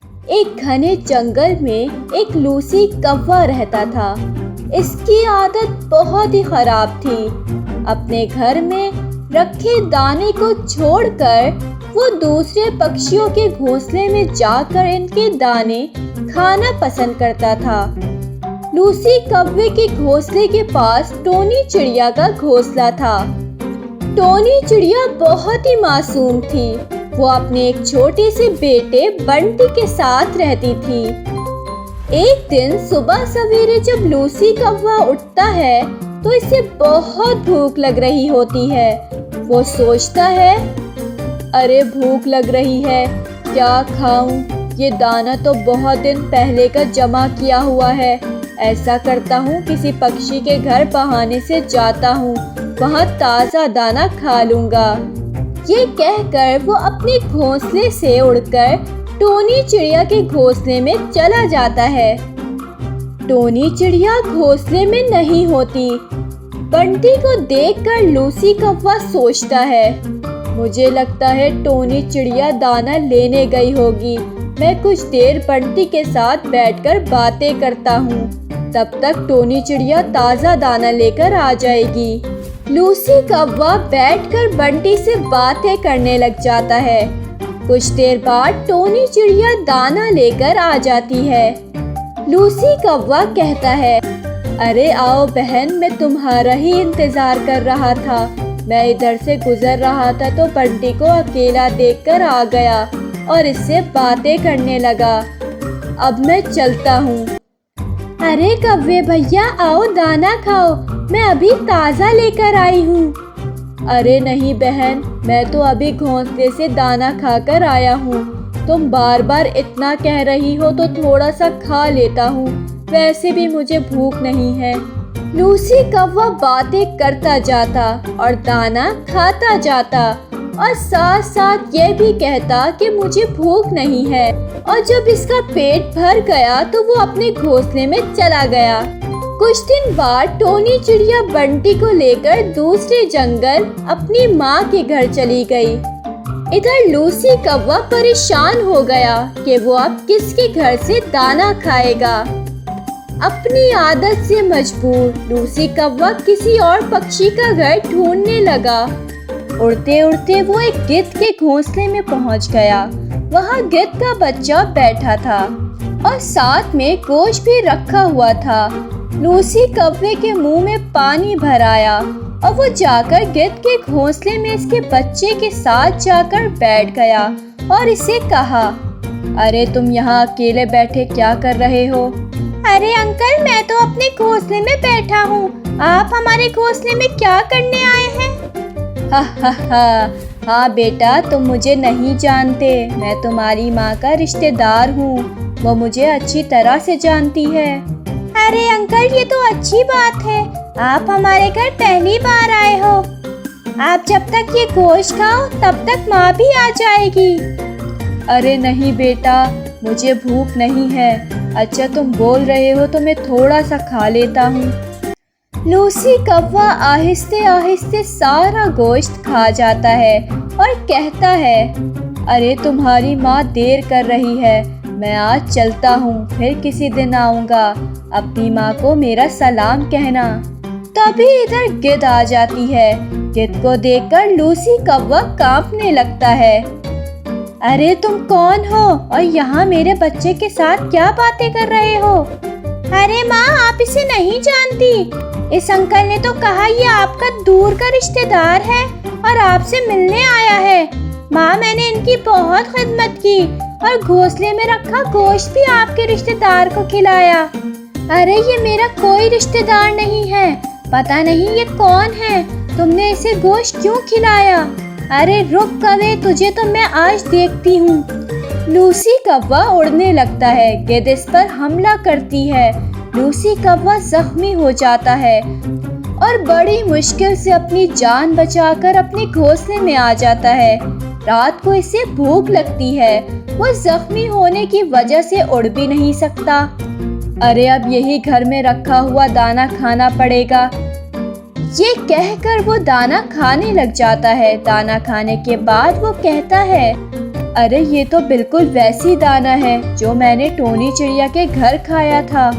एक घने जंगल में एक लूसी कौवा रहता था। इसकी आदत बहुत ही खराब थी। अपने घर में रखे दाने को छोड़कर वो दूसरे पक्षियों के घोंसले में जाकर इनके दाने खाना पसंद करता था। लूसी कौवे के घोंसले के पास टोनी चिड़िया का घोंसला था। टोनी चिड़िया बहुत ही मासूम थी। वो अपने एक छोटे से बेटे बंटी के साथ रहती थी। एक दिन सुबह सवेरे जब लूसी कौवा उठता है तो इसे बहुत भूख लग रही होती है। वो सोचता है, अरे भूख लग रही है, क्या खाऊं? ये दाना तो बहुत दिन पहले का जमा किया हुआ है। ऐसा करता हूँ, किसी पक्षी के घर बहाने से जाता हूँ, वहाँ ताज़ा दाना खा लूँगा। ये कहकर वो अपने घोंसले से उड़कर टोनी चिड़िया के घोंसले में चला जाता है। टोनी चिड़िया घोंसले में नहीं होती। बंटी को देखकर लूसी कौवा सोचता है, मुझे लगता है टोनी चिड़िया दाना लेने गई होगी। मैं कुछ देर बंटी के साथ बैठकर बातें करता हूँ, तब तक टोनी चिड़िया ताज़ा दाना लेकर आ जाएगी। लूसी कौवा बैठकर बंटी से बातें करने लग जाता है। कुछ देर बाद टोनी चिड़िया दाना लेकर आ जाती है। लूसी कौवा कहता है, अरे आओ बहन, मैं तुम्हारा ही इंतजार कर रहा था। मैं इधर से गुजर रहा था तो बंटी को अकेला देखकर आ गया और इससे बातें करने लगा। अब मैं चलता हूँ। अरे कौवे भैया, आओ दाना खाओ, मैं अभी ताज़ा लेकर आई हूँ। अरे नहीं बहन, मैं तो अभी घोंसले से दाना खाकर आया हूँ। तुम बार बार इतना कह रही हो तो थोड़ा सा खा लेता हूँ, वैसे भी मुझे भूख नहीं है। लूसी कौवा बातें करता जाता और दाना खाता जाता और साथ साथ ये भी कहता कि मुझे भूख नहीं है। और जब इसका पेट भर गया तो वो अपने घोंसले में चला गया। कुछ दिन बाद टोनी चिड़िया बंटी को लेकर दूसरे जंगल अपनी माँ के घर चली गई। इधर लूसी कौवा परेशान हो गया कि वो अब किसके घर से दाना खाएगा। अपनी आदत से मजबूर लूसी कौवा किसी और पक्षी का घर ढूंढने लगा। उड़ते उड़ते वो एक गिद्ध के घोंसले में पहुंच गया। वहां गिद्ध का बच्चा बैठा था और साथ में गोश्त भी रखा हुआ था। लूसी कौवे के मुंह में पानी भर आया और वो जाकर गिद्ध के घोंसले में इसके बच्चे के साथ जाकर बैठ गया और इसे कहा, अरे तुम यहाँ अकेले बैठे क्या कर रहे हो? अरे अंकल, मैं तो अपने घोंसले में बैठा हूँ। आप हमारे घोंसले में क्या करने आए हैं? हाँ बेटा, तुम मुझे नहीं जानते। मैं तुम्हारी माँ का रिश्तेदार हूँ। वो मुझे अच्छी तरह से जानती है। अरे अंकल, ये तो अच्छी बात है। आप हमारे घर पहली बार आए हो। आप जब तक ये गोश्त खाओ तब तक माँ भी आ जाएगी। अरे नहीं बेटा, मुझे भूख नहीं है। अच्छा तुम बोल रहे हो तो मैं थोड़ा सा खा लेता हूँ। लूसी कौवा आहिस्ते आहिस्ते सारा गोश्त खा जाता है और कहता है, अरे तुम्हारी माँ देर कर रही है, मैं आज चलता हूँ, फिर किसी दिन आऊँगा। अपनी माँ को मेरा सलाम कहना। तभी इधर गिद्ध आ जाती है। गिद्ध को देखकर लूसी कौवा कांपने लगता है। अरे तुम कौन हो और यहाँ मेरे बच्चे के साथ क्या बातें कर रहे हो? अरे माँ, आप इसे नहीं जानती। इस अंकल ने तो कहा ये आपका दूर का रिश्तेदार है और आपसे मिलने आया है। माँ, मैंने इनकी बहुत खिदमत की और घोंसले में रखा गोश्त भी आपके रिश्तेदार को खिलाया। अरे ये मेरा कोई रिश्तेदार नहीं है। पता नहीं ये कौन है। तुमने इसे गोश्त क्यों खिलाया? अरे रुक कौवे, तुझे तो मैं आज देखती हूँ। लूसी कौवा उड़ने लगता है। गिद्ध इस पर हमला करती है। लूसी कौवा जख्मी हो जाता है और बड़ी मुश्किल से अपनी जान बचाकर अपने घोंसले में आ जाता है। रात को इसे भूख लगती है। वो जख्मी होने की वजह से उड़ भी नहीं सकता। अरे अब यही घर में रखा हुआ दाना खाना पड़ेगा। ये कहकर वो दाना खाने लग जाता है। दाना खाने के बाद वो कहता है, अरे ये तो बिल्कुल वैसी दाना है जो मैंने टोनी चिड़िया के घर खाया था।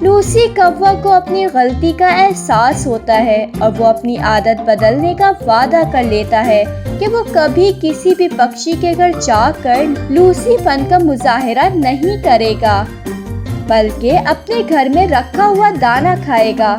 लूसी कौवा को अपनी गलती का एहसास होता है और वो अपनी आदत बदलने का वादा कर लेता है कि वो कभी किसी भी पक्षी के घर जाकर लूसीपन का मुजाहिरा नहीं करेगा, बल्कि अपने घर में रखा हुआ दाना खाएगा।